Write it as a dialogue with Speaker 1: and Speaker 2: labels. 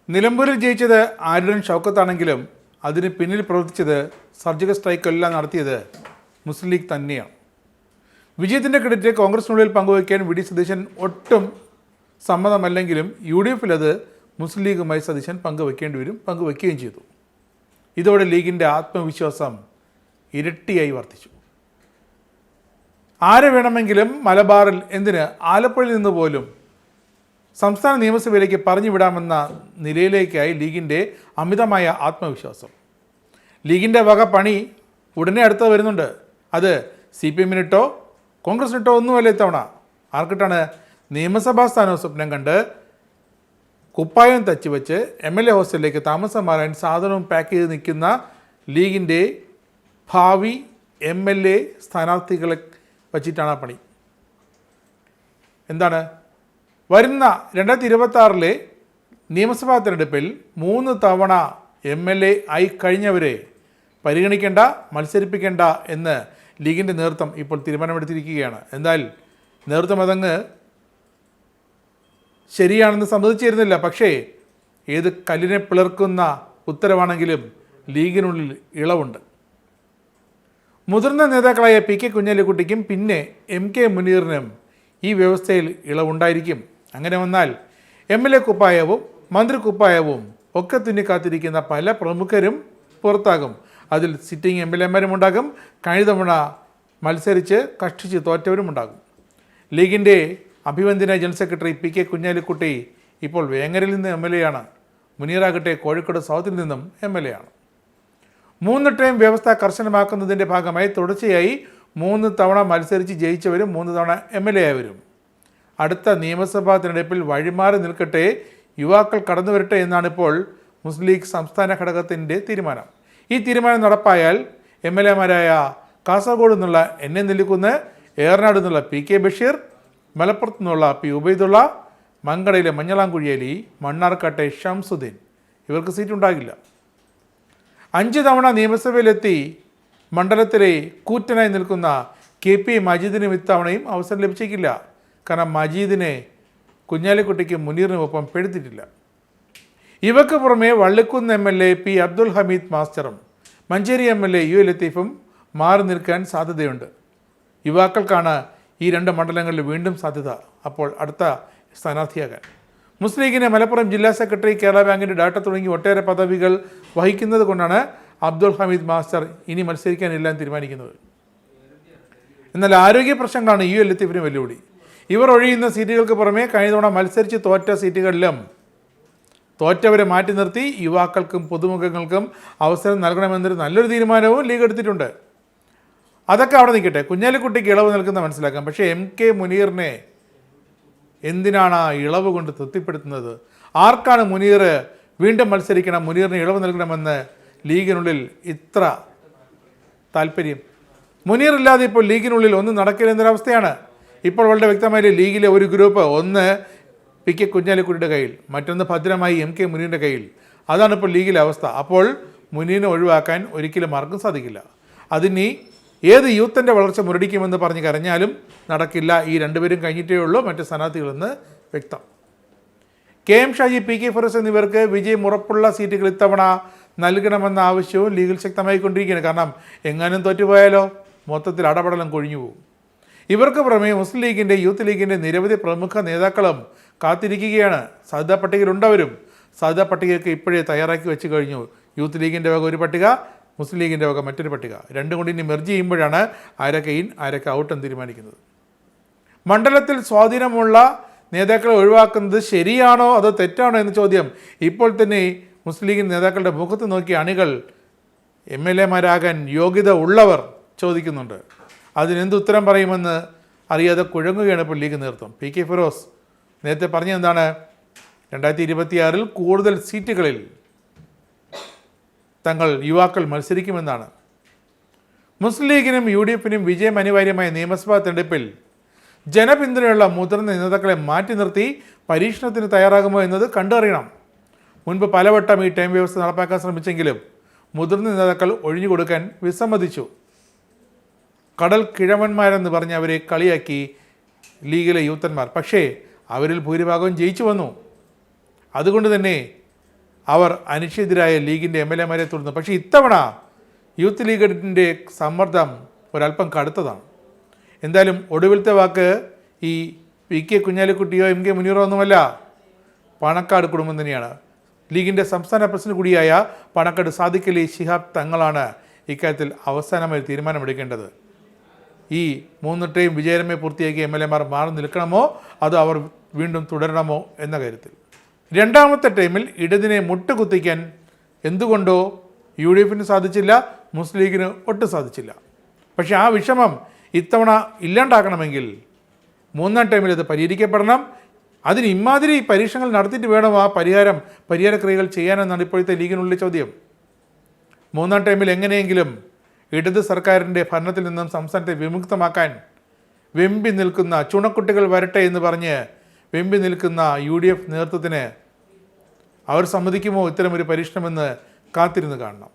Speaker 1: നിലമ്പൂരിൽ ജയിച്ചത് ആര്യൻ ഷൗക്കത്താണെങ്കിലും അതിന് പിന്നിൽ പ്രവർത്തിച്ചത് സർജിക്കൽ സ്ട്രൈക്കെല്ലാം നടത്തിയത് മുസ്ലിം ലീഗ് തന്നെയാണ്. വിജയത്തിൻ്റെ ക്രെഡിറ്റ് കോൺഗ്രസിനുള്ളിൽ പങ്കുവയ്ക്കാൻ വി ഡി സതീശൻ ഒട്ടും സമ്മതമല്ലെങ്കിലും UDF അത് മുസ്ലിം ലീഗുമായി സതീശൻ പങ്കുവയ്ക്കുകയും ചെയ്തു. ഇതോടെ ലീഗിൻ്റെ ആത്മവിശ്വാസം ഇരട്ടിയായി വർദ്ധിച്ചു. ആരെ വേണമെങ്കിലും മലബാറിൽ, എന്തിന് ആലപ്പുഴയിൽ നിന്ന് പോലും സംസ്ഥാന നിയമസഭയിലേക്ക് പറഞ്ഞു വിടാമെന്ന നിലയിലേക്കായി ലീഗിൻ്റെ അമിതമായ ആത്മവിശ്വാസം. ലീഗിൻ്റെ വക പണി ഉടനെ അടുത്ത് വരുന്നുണ്ട്. അത് CPM-നിട്ടോ കോൺഗ്രസിനിട്ടോ ഒന്നുമല്ല ഇത്തവണ. ആർക്കിട്ടാണ്? നിയമസഭാ സ്ഥാനം സ്വപ്നം കണ്ട് കുപ്പായം തച്ച് വെച്ച് MLA ഹോസ്റ്റലിലേക്ക് താമസം മാറാൻ സാധനവും പാക്ക് ചെയ്ത് നിൽക്കുന്ന ലീഗിൻ്റെ ഭാവി MLA സ്ഥാനാർത്ഥികളെ വച്ചിട്ടാണ് ആ പണി. എന്താണ്? വരുന്ന 2026 നിയമസഭാ തെരഞ്ഞെടുപ്പിൽ 3 തവണ MLA ആയി കഴിഞ്ഞവരെ പരിഗണിക്കേണ്ട, മത്സരിപ്പിക്കേണ്ട എന്ന് ലീഗിൻ്റെ നേതൃത്വം ഇപ്പോൾ തീരുമാനമെടുത്തിരിക്കുകയാണ്. എന്നാൽ നേതൃത്വം അതങ്ങ് ശരിയാണെന്ന് സമ്മതിച്ചിരുന്നില്ല. പക്ഷേ ഏത് കല്ലിനെ പിളർക്കുന്ന ഉത്തരവാണെങ്കിലും ലീഗിനുള്ളിൽ ഇളവുണ്ട്. മുതിർന്ന നേതാക്കളായ PK കുഞ്ഞാലിക്കുട്ടിക്കും പിന്നെ MK മുനീറിനും ഈ വ്യവസ്ഥയിൽ ഇളവുണ്ടായിരിക്കും. അങ്ങനെ വന്നാൽ MLA കുപ്പായവും മന്ത്രി കുപ്പായവും ഒക്കെ തുന്നിക്കാത്തിരിക്കുന്ന പല പ്രമുഖരും പുറത്താകും. അതിൽ സിറ്റിംഗ് MLA-മാരും ഉണ്ടാകും. കഴിഞ്ഞ തവണ മത്സരിച്ച് കഷ്ടിച്ച് തോറ്റവരും ഉണ്ടാകും. ലീഗിൻ്റെ അഭിവന്ദന ജനറൽ സെക്രട്ടറി PK കുഞ്ഞാലിക്കുട്ടി ഇപ്പോൾ വേങ്ങരയിൽ നിന്ന് MLA ആണ്. മുനീറാകട്ടെ കോഴിക്കോട് സൗത്തിൽ നിന്നും MLA ആണ്. 3 ടൈം വ്യവസ്ഥ കർശനമാക്കുന്നതിൻ്റെ ഭാഗമായി തുടർച്ചയായി 3 തവണ മത്സരിച്ച് ജയിച്ചവരും 3 തവണ MLA ആയവരും. അടുത്ത നിയമസഭാ തിരഞ്ഞെടുപ്പിൽ വഴിമാറി നിൽക്കട്ടെ, യുവാക്കൾ കടന്നു വരട്ടെ എന്നാണിപ്പോൾ മുസ്ലിം ലീഗ് സംസ്ഥാന ഘടകത്തിൻ്റെ തീരുമാനം. ഈ തീരുമാനം നടപ്പായാൽ MLA-മാരായ കാസർഗോഡ് നിന്നുള്ള NA നെല്ലിക്കുന്ന്, ഏറനാട് നിന്നുള്ള PK ബഷീർ, മലപ്പുറത്തു നിന്നുള്ള P ഉബൈദുള്ള, മങ്കടയിലെ മഞ്ഞളാംകുഴിയേലി, മണ്ണാർക്കാട്ടെ ഷംസുദ്ദീൻ, ഇവർക്ക് സീറ്റുണ്ടാകില്ല. 5 തവണ നിയമസഭയിലെത്തി മണ്ഡലത്തിലെ കൂറ്റനായി നിൽക്കുന്ന KP മജീദിനും ഇത്തവണയും അവസരം ലഭിച്ചേക്കില്ല. കാരണം മജീദിനെ കുഞ്ഞാലിക്കുട്ടിക്കും മുനീറിനുമൊപ്പം പെടുത്തിയിട്ടില്ല. ഇവക്ക് പുറമെ Vallikkunnu MLA P Abdul Hameed മാസ്റ്ററും Manjeri MLA UA ലത്തീഫും മാറി നിൽക്കാൻ സാധ്യതയുണ്ട്. യുവാക്കൾക്കാണ് ഈ 2 മണ്ഡലങ്ങളിൽ വീണ്ടും സാധ്യത അപ്പോൾ അടുത്ത സ്ഥാനാർത്ഥിയാകാൻ. മുസ്ലിം ലീഗിൻ്റെ മലപ്പുറം ജില്ലാ സെക്രട്ടറി, കേരള ബാങ്കിൻ്റെ ഡാറ്റ തുടങ്ങി ഒട്ടേറെ പദവികൾ വഹിക്കുന്നത് കൊണ്ടാണ് അബ്ദുൽ ഹമീദ് മാസ്റ്റർ ഇനി മത്സരിക്കാനില്ലാന്ന് തീരുമാനിക്കുന്നത്. എന്നാൽ ആരോഗ്യ പ്രശ്നങ്ങളാണ് UA ലത്തീഫിന് വെല്ലുവിളി. ഇവർ ഒഴിയുന്ന സീറ്റുകൾക്ക് പുറമെ കഴിഞ്ഞ തവണ മത്സരിച്ച് തോറ്റ സീറ്റുകളിലും തോറ്റവരെ മാറ്റി നിർത്തി യുവാക്കൾക്കും പുതുമുഖങ്ങൾക്കും അവസരം നൽകണമെന്നൊരു നല്ലൊരു തീരുമാനവും ലീഗ് എടുത്തിട്ടുണ്ട്. അതൊക്കെ അവിടെ നിൽക്കട്ടെ. കുഞ്ഞാലിക്കുട്ടിക്ക് ഇളവ് നൽകുന്ന മനസ്സിലാക്കാം. പക്ഷേ MK മുനീറിനെ എന്തിനാണ് ആ ഇളവ് കൊണ്ട് തൃപ്തിപ്പെടുത്തുന്നത്? ആർക്കാണ് മുനീർ വീണ്ടും മത്സരിക്കണം, മുനീറിന് ഇളവ് നൽകണമെന്ന് ലീഗിനുള്ളിൽ ഇത്ര താല്പര്യം? മുനീർ ഇല്ലാതെ ഇപ്പോൾ ലീഗിനുള്ളിൽ ഒന്നും നടക്കില്ല എന്നൊരവസ്ഥയാണ്. ഇപ്പോൾ വളരെ വ്യക്തമായി ലീഗിലെ ഒരു ഗ്രൂപ്പ്, ഒന്ന് PK കുഞ്ഞാലിക്കുട്ടിയുടെ കയ്യിൽ, മറ്റൊന്ന് ഭദ്രമായി MK മുനീറിൻ്റെ കയ്യിൽ. അതാണ് ഇപ്പോൾ ലീഗിലെ അവസ്ഥ. അപ്പോൾ മുനീറിനെ ഒഴിവാക്കാൻ ഒരിക്കലും ആർക്കും സാധിക്കില്ല. അതിനി ഏത് യൂത്തിൻ്റെ വളർച്ച മുരടിക്കുമെന്ന് പറഞ്ഞ് കരഞ്ഞാലും നടക്കില്ല. ഈ 2 പേരും കഴിഞ്ഞിട്ടേ ഉള്ളൂ മറ്റ് സ്ഥാനാർത്ഥികളെന്ന് വ്യക്തം. KM ഷാജി, PK ഫിറോസ് എന്നിവർക്ക് വിജയം ഉറപ്പുള്ള സീറ്റുകൾ ഇത്തവണ നൽകണമെന്ന ആവശ്യവും ലീഗിൽ ശക്തമായിക്കൊണ്ടിരിക്കുകയാണ്. കാരണം എങ്ങാനും തോറ്റുപോയാലോ മൊത്തത്തിൽ അടപടലം കൊഴിഞ്ഞു പോകും. ഇവർക്ക് പുറമെ മുസ്ലിം ലീഗിൻ്റെ, യൂത്ത് ലീഗിൻ്റെ നിരവധി പ്രമുഖ നേതാക്കളും കാത്തിരിക്കുകയാണ്. സാധ്യതാ പട്ടികയിലുണ്ടവരും. സാധ്യതാ പട്ടികയ്ക്ക് ഇപ്പോഴേ തയ്യാറാക്കി വെച്ച് കഴിഞ്ഞു. യൂത്ത് ലീഗിൻ്റെ വക ഒരു പട്ടിക, മുസ്ലിം ലീഗിൻ്റെ വക മറ്റൊരു പട്ടിക. 2 കൊണ്ട് ഇനി മെർജ് ചെയ്യുമ്പോഴാണ് ആരൊക്കെ ഇൻ ആരൊക്കെ ഔട്ട് എന്ന് തീരുമാനിക്കുന്നത്. മണ്ഡലത്തിൽ സ്വാധീനമുള്ള നേതാക്കളെ ഒഴിവാക്കുന്നത് ശരിയാണോ അതോ തെറ്റാണോ എന്ന ചോദ്യം ഇപ്പോൾ തന്നെ മുസ്ലിം ലീഗിൻ നേതാക്കളുടെ മുഖത്ത് നോക്കി അണികൾ MLA-മാരാകാൻ യോഗ്യത ഉള്ളവർ ചോദിക്കുന്നുണ്ട്. അതിനെന്ത് ഉത്തരം പറയുമെന്ന് അറിയാതെ കുഴങ്ങുകയാണ് ഇപ്പോൾ ലീഗ് നേതൃത്വം. PK ഫിറോസ് നേരത്തെ പറഞ്ഞെന്താണ്? 2026 കൂടുതൽ സീറ്റുകളിൽ തങ്ങൾ യുവാക്കൾ മത്സരിക്കുമെന്നാണ്. മുസ്ലിം ലീഗിനും UDF-നും വിജയം അനിവാര്യമായ നിയമസഭാ തെരഞ്ഞെടുപ്പിൽ ജനപിന്തുണയുള്ള മുതിർന്ന നേതാക്കളെ മാറ്റി നിർത്തി പരീക്ഷണത്തിന് തയ്യാറാകുമോ എന്നത് കണ്ടറിയണം. മുൻപ് പലവട്ടം ഈ ടൈം വ്യവസ്ഥ നടപ്പാക്കാൻ ശ്രമിച്ചെങ്കിലും മുതിർന്ന നേതാക്കൾ ഒഴിഞ്ഞുകൊടുക്കാൻ വിസമ്മതിച്ചു. കടൽ കിഴവന്മാരെന്ന് പറഞ്ഞ് അവരെ കളിയാക്കി ലീഗിലെ യൂത്തന്മാർ. പക്ഷേ അവരിൽ ഭൂരിഭാഗവും ജയിച്ചു വന്നു. അതുകൊണ്ട് തന്നെ അവർ അനിശ്ചിതരായ ലീഗിൻ്റെ MLA-മാരെ തുടർന്നു. പക്ഷേ ഇത്തവണ യൂത്ത് ലീഗിൻ്റെ സമ്മർദ്ദം ഒരല്പം കടുത്തതാണ്. എന്തായാലും ഒടുവിലത്തെ വാക്ക് ഈ PK കുഞ്ഞാലിക്കുട്ടിയോ MK മുനീറോ ഒന്നുമല്ല, പാണക്കാട് കുടുംബം തന്നെയാണ്. ലീഗിൻ്റെ സംസ്ഥാന പ്രസിഡന്റ് കൂടിയായ പാണക്കാട് സാദിഖ് അലി ശിഹാബ് തങ്ങളാണ് ഇക്കാര്യത്തിൽ അവസാനമായി തീരുമാനമെടുക്കേണ്ടത്. ഈ 3 ടേം വിജയകരമായി പൂർത്തിയാക്കിയ MLA-മാർ മാറി നിൽക്കണമോ അതോ അവർ വീണ്ടും തുടരണമോ എന്ന കാര്യത്തിൽ. രണ്ടാമത്തെ ടൈമിൽ ഇടതിനെ മുട്ടുകുത്തിക്കാൻ എന്തുകൊണ്ടോ UDF-ന് സാധിച്ചില്ല, മുസ്ലിം ലീഗിന് ഒട്ടും സാധിച്ചില്ല. പക്ഷേ ആ വിഷമം ഇത്തവണ ഇല്ലാണ്ടാക്കണമെങ്കിൽ 3-ാം ടൈമിൽ ഇത് പരിഹരിക്കപ്പെടണം. അതിന് ഇമാതിരി പരീക്ഷണങ്ങൾ നടത്തിയിട്ട് വേണം ആ പരിഹാരക്രിയകൾ ചെയ്യാനെന്നാണ് ഇപ്പോഴത്തെ ലീഗിനുള്ളിൽ ചോദ്യം. 3-ാം ടൈമിൽ എങ്ങനെയെങ്കിലും ഇടത് സർക്കാരിൻ്റെ ഭരണത്തിൽ നിന്നും സംസ്ഥാനത്തെ വിമുക്തമാക്കാൻ വെമ്പി നിൽക്കുന്ന ചുണക്കുട്ടികൾ വരട്ടെ എന്ന് പറഞ്ഞ് വെമ്പി നിൽക്കുന്ന UDF നേതൃത്വത്തിന് അവർ സമ്മതിക്കുമോ ഇത്തരമൊരു പരീക്ഷണമെന്ന് കാത്തിരുന്ന് കാണണം.